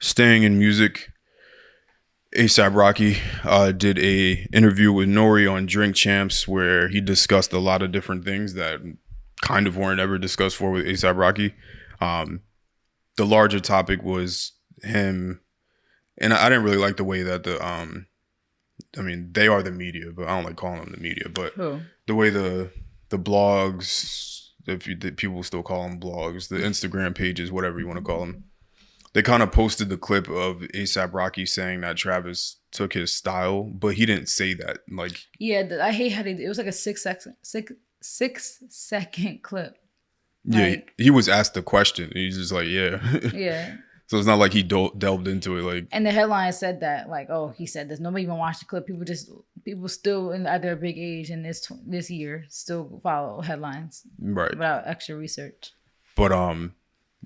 Staying in music, ASAP Rocky did a interview with Nori on Drink Champs where he discussed a lot of different things that kind of weren't ever discussed for with ASAP Rocky. Um, the larger topic was him, and I didn't really like the way that I mean, they are the media, but I don't like calling them the media, but Who? the way the blogs, the people still call them blogs, the Instagram pages, whatever you want to call them, they kind of posted the clip of ASAP Rocky saying that Travis took his style, but he didn't say that. Like, Yeah, I hate how it was like a 6 second clip. yeah, Like, he was asked the question. And he's just like, yeah. yeah. So it's not like he delved into it. Like, And the headline said that, like, oh, he said this. Nobody even watched the clip. People still at their big age in this year still follow headlines, right? Without extra research. But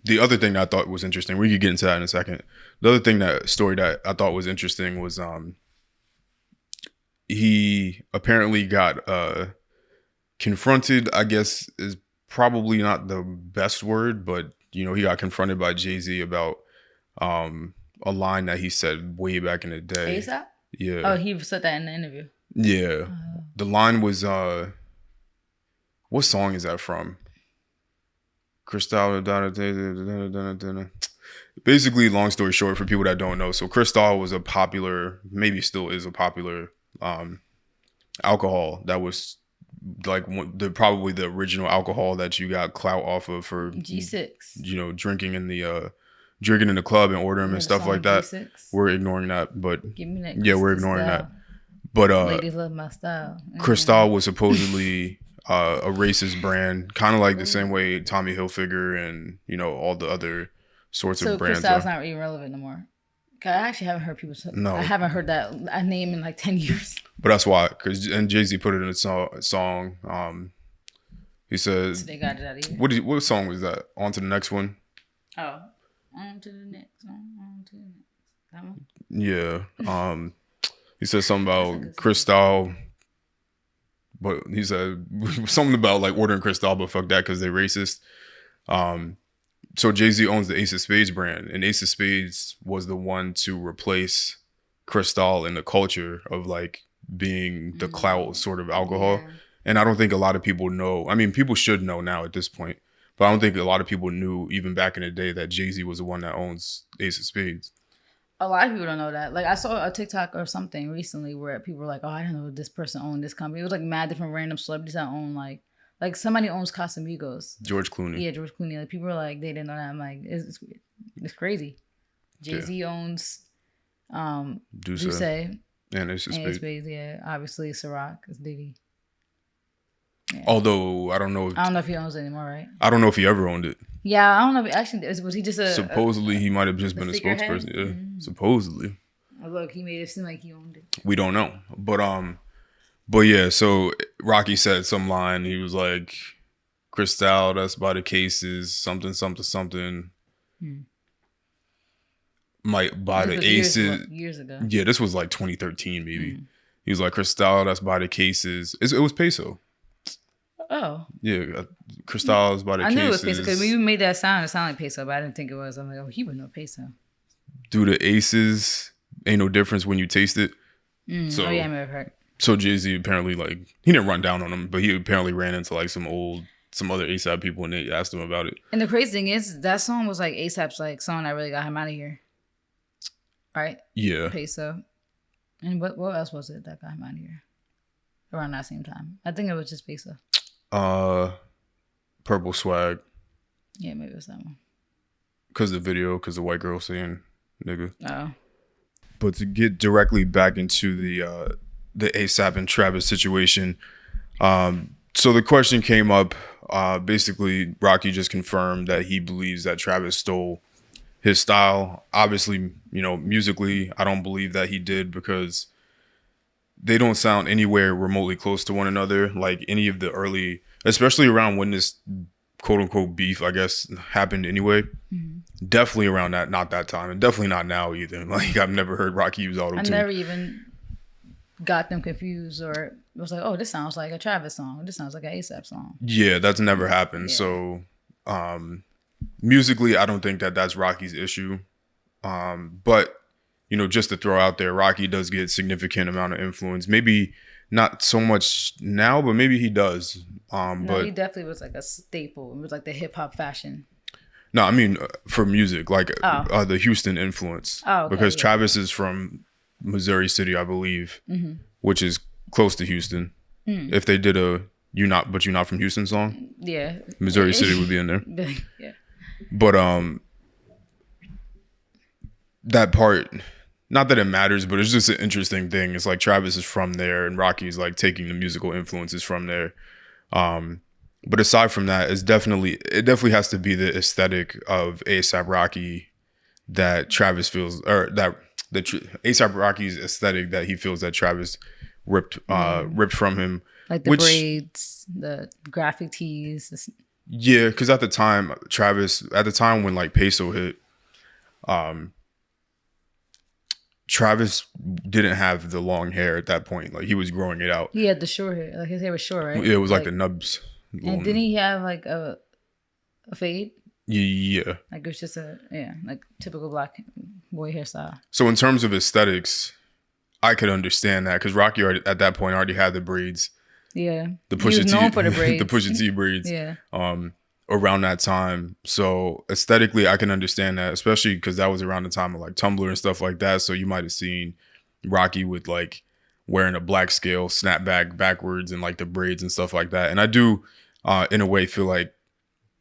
the other thing that I thought was interesting, we could get into that in a second. The other story that I thought was interesting was he apparently got confronted, I guess is probably not the best word, but he got confronted by Jay-Z about a line that he said way back in the day. ASAP? Yeah. Oh, he said that in the interview. Yeah. The line was what song is that from? Cristal. Basically, long story short, for people that don't know, so Cristal was a popular, maybe still is a popular alcohol that was like probably the original alcohol that you got clout off of for G6. Drinking in the club and ordering and stuff like that. G6. We're ignoring that, but give me that. Yeah, we're ignoring that. But ladies love my style. Cristal was supposedly a racist brand, kind of like the same way Tommy Hilfiger and all the other sorts of brands. So Cristal's not even relevant no more. I actually haven't heard people say. No, I haven't heard that name in like 10 years. But that's why, and Jay-Z put it in a song. He says, so they got it out of here. What song was that? On to the next one. Oh, on to the next one. On to the next. That one. Yeah. He said something about Cristal, but he said something about like ordering Cristal, but fuck that because they're racist. So Jay-Z owns the Ace of Spades brand, and Ace of Spades was the one to replace Cristal in the culture of like being the clout sort of alcohol. Yeah. And I don't think a lot of people know. I mean, people should know now at this point, but I don't think a lot of people knew even back in the day that Jay-Z was the one that owns Ace of Spades. A lot of people don't know that. Like I saw a TikTok or something recently where people were like, "Oh, I don't know this person owned this company." It was like mad different random celebrities that own like somebody owns Casamigos. George Clooney. Yeah, George Clooney. Like people were like, they didn't know that. I'm like, it's crazy. Jay-Z owns Duce and Ace of Spades. Yeah, obviously Ciroc is Diddy. Yeah. Although I don't know if he owns it anymore, right? I don't know if he ever owned it. Yeah, I don't know if actually was he just supposedly he might have just been a spokesperson. Yeah, supposedly. Oh, look, he made it seem like he owned it. We don't know, but yeah. So Rocky said some line. He was like, "Cristal, that's by the cases, something. Might buy the aces." Years ago. Yeah, this was like 2013 maybe. He was like, "Cristal, that's by the cases." It was peso. Oh. Yeah, Cristal's by the cases. I knew it was peso because when you made that sound, it sounded like peso, but I didn't think it was. I'm like, oh, he would know peso. Do the aces ain't no difference when you taste it. So, oh yeah, I may have heard. So Jay-Z apparently he didn't run down on him, but he apparently ran into like some other ASAP people and they asked him about it. And the crazy thing is that song was like ASAP's like song that really got him out of here. Right? Yeah. Peso. And what else was it that got him out of here? Around that same time. I think it was just peso. Purple Swag. Yeah, maybe it was that one. Because the white girl saying nigga. Oh. But to get directly back into the ASAP and Travis situation, so the question came up. Basically, Rocky just confirmed that he believes that Travis stole his style. Obviously, musically, I don't believe that he did because they don't sound anywhere remotely close to one another. Like any of the early, especially around when this quote unquote beef, I guess, happened anyway. Mm-hmm. Definitely around not that time, and definitely not now either. Like I've never heard Rocky use auto-tune. I never even got them confused or was like, oh, this sounds like a Travis song. This sounds like an ASAP song. Yeah, that's never happened. Yeah. So musically, I don't think that that's Rocky's issue. But just to throw out there, Rocky does get significant amount of influence. Maybe not so much now, but maybe he does. No, But he definitely was like a staple. It was like the hip hop fashion. no, I mean for music, like Oh. the Houston influence, Oh, okay, because yeah. Travis is from Missouri City, I believe, which is close to Houston. If they did a but you're not from Houston song, Yeah. Missouri City would be in there. Yeah. But that part, not that it matters, but it's just an interesting thing. It's like Travis is from there and Rocky's like taking the musical influences from there. But aside from that, it definitely has to be the aesthetic of ASAP Rocky that Travis feels, or that ASAP Rocky's aesthetic that he feels that Travis ripped from him. Like the braids, the graphic tees. Yeah, because at the time when like Peso hit, Travis didn't have the long hair at that point. Like he was growing it out. He had the short hair. Like his hair was short, right? It was like the nubs. And didn't he have like a fade? Yeah. Like it was just like typical black boy hairstyle. So in terms of aesthetics, I could understand that because Rocky at that point already had the braids. Yeah. The Pusha T, known for the braids. the Pusha T braids. Yeah. Around that time. So aesthetically, I can understand that, especially because that was around the time of like Tumblr and stuff like that. So you might have seen Rocky with like wearing a black scale snapback backwards and like the braids and stuff like that. And I do, in a way, feel like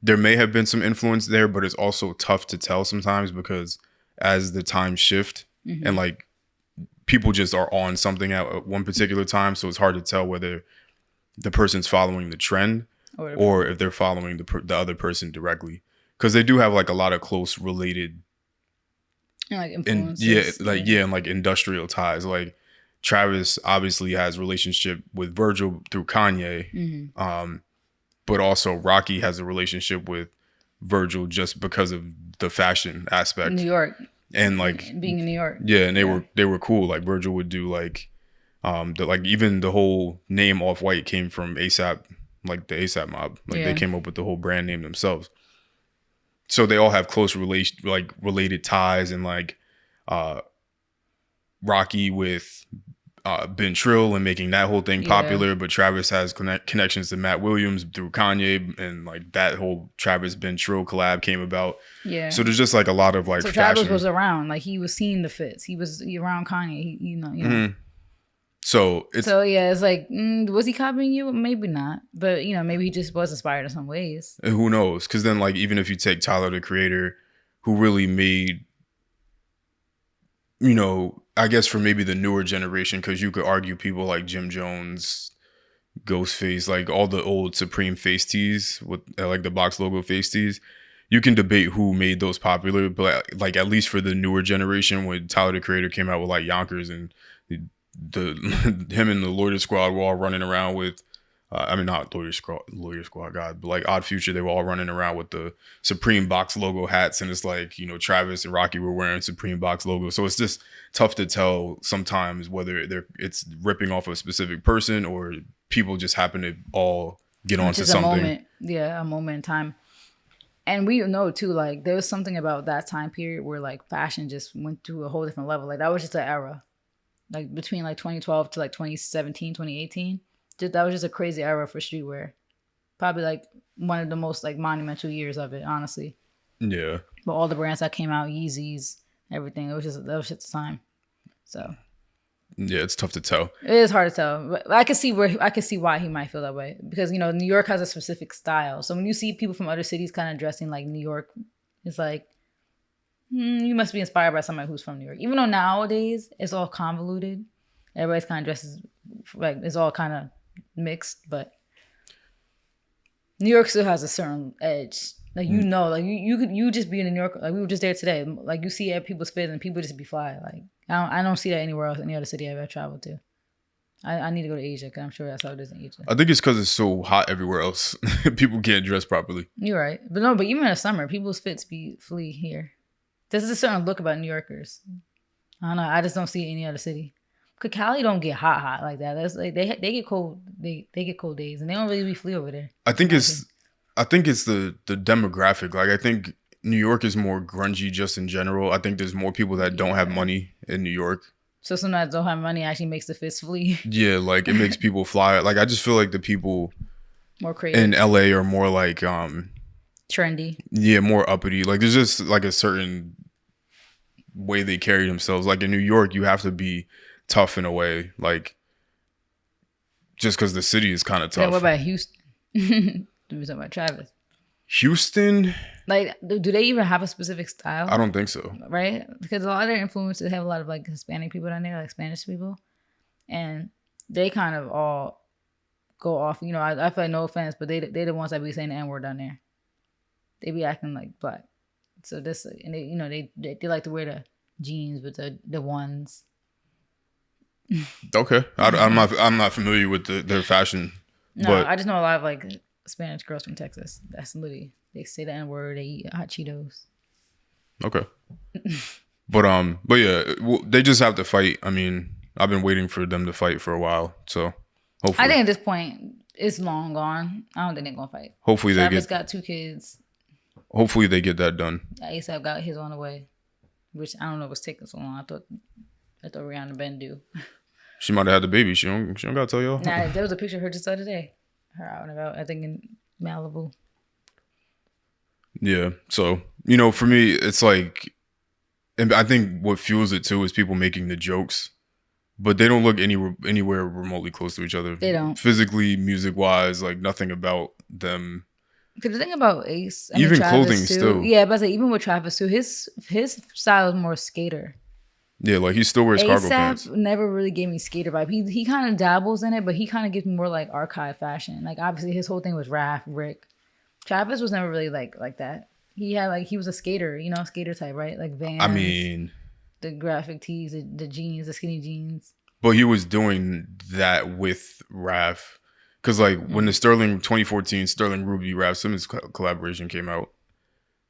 there may have been some influence there, but it's also tough to tell sometimes because as the times shift and like people just are on something at one particular time. So it's hard to tell whether the person's following the trend or if they're following the other person directly, because they do have like a lot of close related and like influences. And like industrial ties. Like Travis obviously has relationship with Virgil through Kanye, but also Rocky has a relationship with Virgil just because of the fashion aspect. New York. And like being in New York. Yeah, and they were cool. Like Virgil would do like even the whole name Off-White came from ASAP. Like the ASAP mob, like they came up with the whole brand name themselves. So they all have close related ties, and like Rocky with Ben Trill and making that whole thing popular, but Travis has connections to Matt Williams through Kanye, and like that whole Travis Ben Trill collab came about. Yeah. So there's just like a lot of like. So Travis was around, like he was seeing the fits. He was around Kanye. You know. Mm-hmm. So it's like, was he copying you? Maybe not, but maybe he just was inspired in some ways. And who knows? Because then, like, even if you take Tyler the Creator, who really made, I guess for maybe the newer generation, because you could argue people like Jim Jones, Ghostface, like all the old Supreme face tees with like the box logo face tees. You can debate who made those popular, but like at least for the newer generation, when Tyler the Creator came out with like Yonkers and him and the Lawyer Squad were all running around with not Lawyer Squad, God, but like Odd Future, they were all running around with the Supreme box logo hats, and it's like Travis and Rocky were wearing Supreme box logo, so it's just tough to tell sometimes whether it's ripping off a specific person or people just happen to all get onto something. A moment in time. And we know too, like there was something about that time period where like fashion just went to a whole different level. Like that was just an era. Like between like 2012 to like 2017, 2018. That was just a crazy era for streetwear. Probably like one of the most like monumental years of it, honestly. Yeah. But all the brands that came out, Yeezys, everything, that was just the time. So. Yeah, it's tough to tell. It is hard to tell. But I can see why he might feel that way. Because, New York has a specific style. So when you see people from other cities kind of dressing like New York, it's like, you must be inspired by somebody who's from New York. Even though nowadays it's all convoluted, everybody's kind of dresses like it's all kind of mixed. But New York still has a certain edge. Like like you just be in New York. Like we were just there today. Like you see at people's fit and people just be fly. Like I don't see that anywhere else. Any other city I've ever traveled to. I need to go to Asia because I'm sure that's how it is in Asia. I think it's because it's so hot everywhere else. People can't dress properly. You're right, but even in the summer, people's fits be flee here. There's a certain look about New Yorkers. I don't know. I just don't see it in any other city. Cause Cali don't get hot like that. That's like they get cold. They get cold days, and they don't really be flea over there. I think it's the demographic. Like I think New York is more grungy just in general. I think there's more people that don't have money in New York. So sometimes don't have money actually makes the fist flee. Yeah, like it makes people fly. Like I just feel like the people More creative. in LA are more like Trendy. yeah, more uppity. Like there's just like a certain way they carry themselves. Like in New York, you have to be tough in a way. Like just because the city is kind of Then tough. what about Houston? Do we talk about Travis? Houston, Like, do they even have a specific style? I don't think so. Right? Because a lot of their influences have a lot of like Hispanic people down there, like Spanish people, and they kind of all go off. You know, I feel like no offense, but they the ones that be saying the N word down there. They be acting like black. So this and they they like to wear the jeans with the ones. Okay, I'm not familiar with their fashion. No, But I just know a lot of like Spanish girls from Texas. That's literally they say the N word. They eat hot Cheetos. okay, but yeah, they just have to fight. I mean, I've been waiting for them to fight for a while, so hopefully, I think at this point it's long gone. I don't think they're gonna fight. hopefully Travis got 2 kids. hopefully they get that done. ASAP got his on the way, which I don't know what's taking so long. I thought Rihanna Ben do. She might have had the baby. She don't gotta tell y'all. Nah, there was a picture of her just the other day. Her out and about, I think in Malibu. Yeah. So, you know, for me, it's like, and I think what fuels it too is people making the jokes, but they don't look anywhere remotely close to each other. They don't. Physically, music wise, like nothing about them. Because the thing about Ace, Even Travis clothing too, still. Yeah, but I say even with Travis too, his style is more skater. Yeah, like he still wears cargo pants. ASAP never really gave me skater vibe. He kind of dabbles in it, but he kind of gives me more like archive fashion. Like obviously his whole thing was Raph, Rick. Travis was never really like that. He had like he was a skater, you know, skater type, right? Like Vans. I mean, the graphic tees, the jeans, the skinny jeans. but he was doing that with Raph. Because like when the 2014 Sterling Ruby Raph Simmons collaboration came out,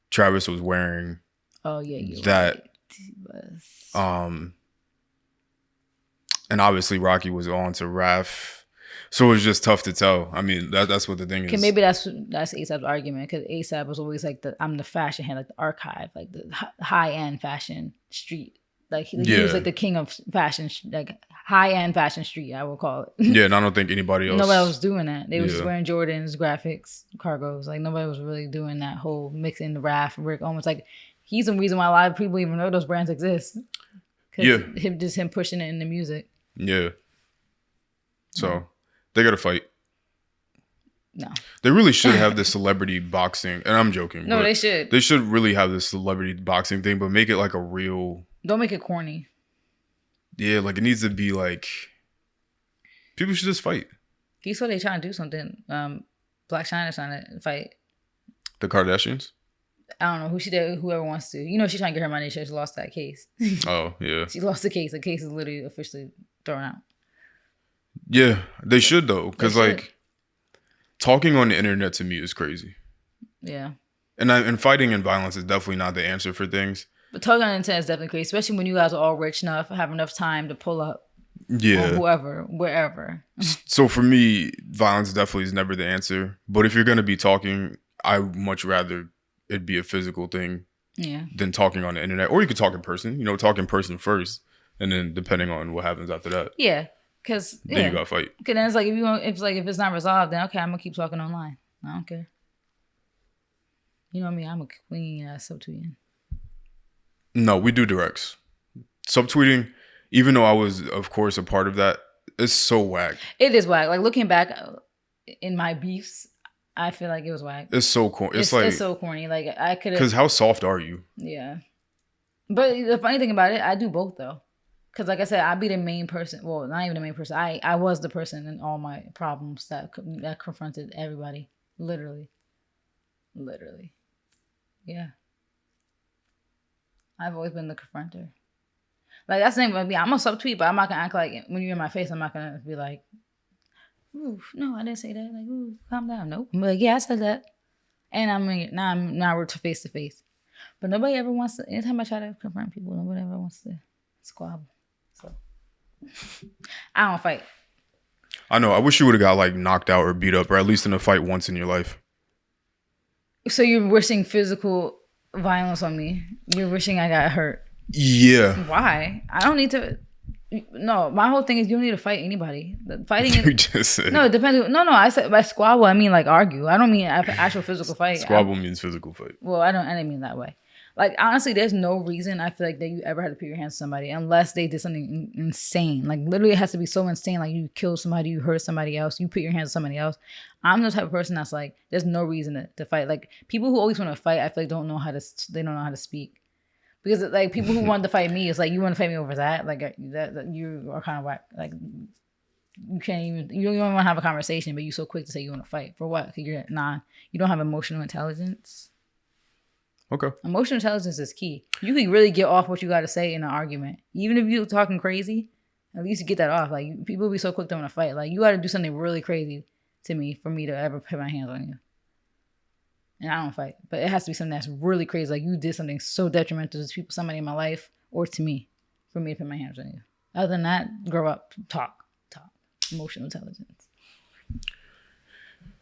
Travis was wearing that. Right. And obviously Rocky was on to Raph, so it was just tough to tell. I mean, that's what the thing is. Okay, maybe that's ASAP's argument, because ASAP was always like I'm the fashion head, like the archive, like the high end fashion street. Like he was like the king of fashion, like high end fashion street, I would call it. Yeah, and I don't think anybody else. Nobody was doing that. They were just wearing Jordans, graphics, cargos. Like nobody was really doing that whole mixing the Raph, Rick. Almost like he's the reason why a lot of people even know those brands exist. Yeah, him pushing it in the music. Yeah. So they got to fight. No, they really should have this celebrity boxing, and I'm joking. No, they should. They should really have this celebrity boxing thing, but make it like a real. Don't make it corny. Yeah, like it needs to be like people should just fight. You saw they trying to do something. Black China's trying to fight the Kardashians. I don't know who she did. Whoever wants to, you know, she's trying to get her money. She just lost that case. Oh yeah, she lost the case. The case is literally officially thrown out. Yeah, they should though, because like talking on the internet to me is crazy. Yeah, and fighting and violence is definitely not the answer for things. But talking on the internet is definitely crazy, especially when you guys are all rich enough, have enough time to pull up. Yeah, whoever, wherever. So for me, violence definitely is never the answer. But if you're gonna be talking, I much rather it be a physical thing. Yeah. Than talking on the internet, or you could talk in person. You know, talk in person first, and then depending on what happens after that. Yeah, because then you gotta fight. Because then it's like if it's not resolved, then okay, I'm gonna keep talking online. I don't care. You know me, I'm a queen subtweeting. No, we do directs. Subtweeting, even though I was, of course, a part of that, it's so whack. It is whack. Like looking back in my beefs, I feel like it was whack. It's so corny. It's so corny. Like I could. Because how soft are you? Yeah, but the funny thing about it, I do both though. Because like I said, I'd be the main person. Well, not even the main person. I was the person in all my problems that confronted everybody. Literally. Yeah. I've always been the confronter. Like that's the thing with me. I'm gonna subtweet, but I'm not gonna act like when you're in my face. I'm not gonna be like, "Ooh, no, I didn't say that." Like, "Ooh, calm down." Nope. I'm like, "Yeah, I said that," and now we're face to face. But nobody ever wants to. Anytime I try to confront people, nobody ever wants to squabble. So I don't fight. I know. I wish you would have got like knocked out or beat up, or at least in a fight once in your life. So you're wishing physical Violence on me. You're wishing I got hurt. Yeah. Why? I don't need to. No, my whole thing is you don't need to fight anybody. Fighting You is just said no. It depends. No. I said by squabble. I mean like argue. I don't mean actual physical fight. squabble means physical fight. Well, I didn't mean that way. Like honestly, there's no reason I feel like that you ever had to put your hands on somebody unless they did something insane. Like literally, it has to be so insane. Like you killed somebody, you hurt somebody else, you put your hands on somebody else. I'm the type of person that's like, there's no reason to fight. Like people who always want to fight, I feel like they don't know how to speak. Because like people who wanted to fight me, it's like you want to fight me over that. Like that you are kind of whack. Like you can't even you don't even want to have a conversation, but you're so quick to say you want to fight for what? Because you don't have emotional intelligence. Okay. Emotional intelligence is key. You can really get off what you got to say in an argument, even if you're talking crazy. At least you get that off. Like people be so quick to want to fight. Like you got to do something really crazy to me for me to ever put my hands on you. And I don't fight, but it has to be something that's really crazy. Like you did something so detrimental to people, somebody in my life, or to me, for me to put my hands on you. Other than that, grow up, talk. Emotional intelligence.